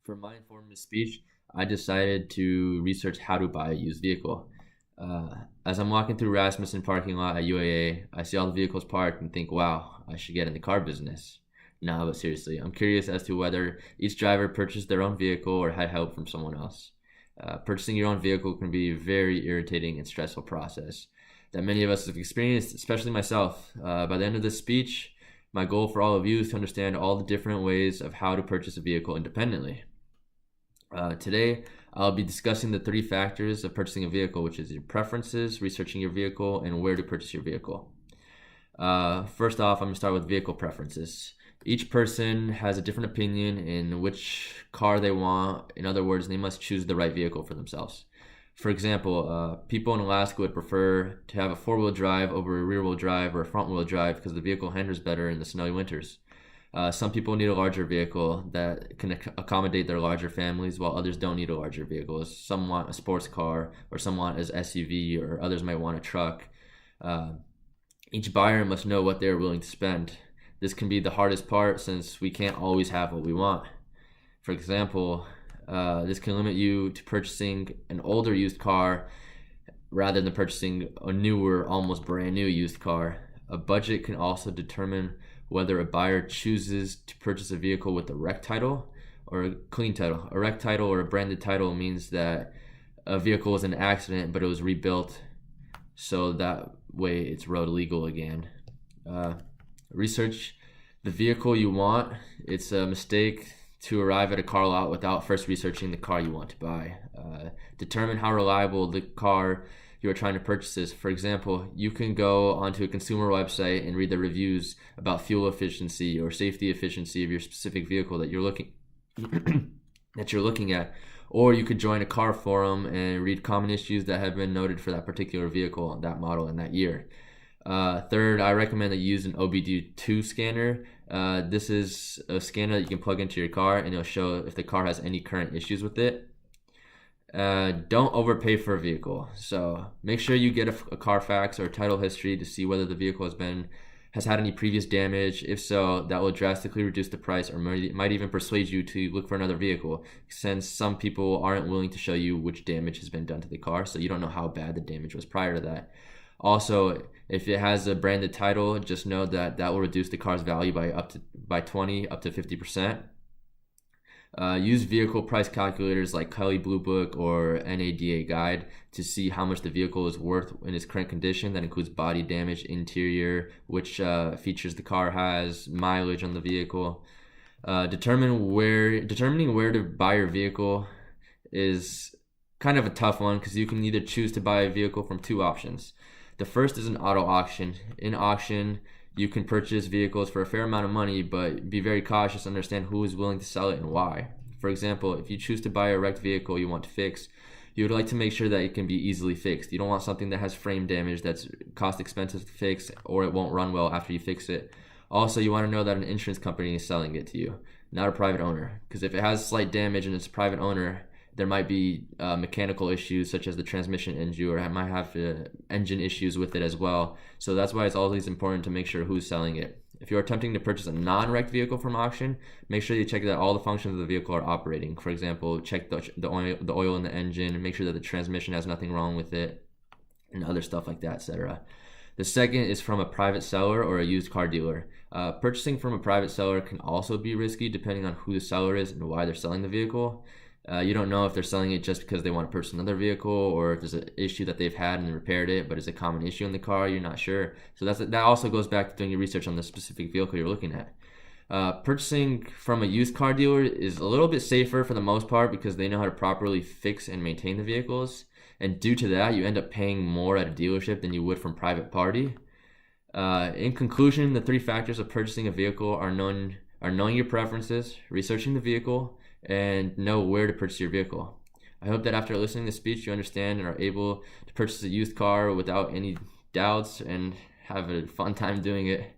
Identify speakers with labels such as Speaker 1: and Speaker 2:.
Speaker 1: For my informative speech, I decided to research how to buy a used vehicle. As I'm walking through Rasmussen parking lot at UAA, I see all the vehicles parked and think, wow, I should get in the car business. Nah, but seriously, I'm curious as to whether each driver purchased their own vehicle or had help from someone else. Purchasing your own vehicle can be a very irritating and stressful process that many of us have experienced, especially myself. By the end of this speech, my goal for all of you is to understand all the different ways of how to purchase a vehicle independently. Today, I'll be discussing the three factors of purchasing a vehicle, which is your preferences, researching your vehicle, and where to purchase your vehicle. First off, I'm going to start with vehicle preferences. Each person has a different opinion in which car they want. In other words, they must choose the right vehicle for themselves. For example, people in Alaska would prefer to have a four-wheel drive over a rear-wheel drive or a front-wheel drive because the vehicle handles better in the snowy winters. Some people need a larger vehicle that can accommodate their larger families, while others don't need a larger vehicle. Some want a sports car, or some want an SUV, or others might want a truck. Each buyer must know what they are willing to spend. This can be the hardest part since we can't always have what we want. For example, this can limit you to purchasing an older used car rather than purchasing a newer, almost brand new used car. A budget can also determine whether a buyer chooses to purchase a vehicle with a wreck title or a clean title. A wreck title or a branded title means that a vehicle was an accident, but it was rebuilt, so that way it's road legal again. Research the vehicle you want. It's a mistake to arrive at a car lot without first researching the car you want to buy. Determine how reliable the car you are trying to purchase is. For example, you can go onto a consumer website and read the reviews about fuel efficiency or safety efficiency of your specific vehicle that you're looking at, or you could join a car forum and read common issues that have been noted for that particular vehicle, that model, and that year. Third, I recommend that you use an OBD2 scanner. This is a scanner that you can plug into your car and it'll show if the car has any current issues with it. Don't overpay for a vehicle. So make sure you get a Carfax or a title history to see whether the vehicle has had any previous damage. If so, that will drastically reduce the price or might even persuade you to look for another vehicle, since some people aren't willing to show you which damage has been done to the car, so you don't know how bad the damage was prior to that. Also, if it has a branded title, just know that will reduce the car's value by 20 up to 50%. Use vehicle price calculators like Kelley Blue Book or NADA Guide to see how much the vehicle is worth in its current condition. That includes body damage, interior, which features the car has, mileage on the vehicle. Determining where to buy your vehicle is kind of a tough one because you can either choose to buy a vehicle from two options. The first is an auto auction. In auction, you can purchase vehicles for a fair amount of money, but be very cautious to understand who is willing to sell it and why. For example, if you choose to buy a wrecked vehicle you want to fix, you would like to make sure that it can be easily fixed. You don't want something that has frame damage that's cost expensive to fix, or it won't run well after you fix it. Also, you want to know that an insurance company is selling it to you, not a private owner. Because if it has slight damage and it's a private owner, there might be mechanical issues such as the transmission issue, or it might have engine issues with it as well. So that's why it's always important to make sure who's selling it. If you're attempting to purchase a non-wrecked vehicle from auction, make sure you check that all the functions of the vehicle are operating. For example, check the oil in the engine, make sure that the transmission has nothing wrong with it, and other stuff like that, etc. The second is from a private seller or a used car dealer. Purchasing from a private seller can also be risky depending on who the seller is and why they're selling the vehicle. You don't know if they're selling it just because they want to purchase another vehicle, or if there's an issue that they've had and they repaired it, but it's a common issue in the car, you're not sure. So that also goes back to doing your research on the specific vehicle you're looking at. Purchasing from a used car dealer is a little bit safer for the most part because they know how to properly fix and maintain the vehicles. And due to that, you end up paying more at a dealership than you would from private party. In conclusion, the three factors of purchasing a vehicle are knowing your preferences, researching the vehicle, and know where to purchase your vehicle. I hope that after listening to the speech, you understand and are able to purchase a used car without any doubts and have a fun time doing it.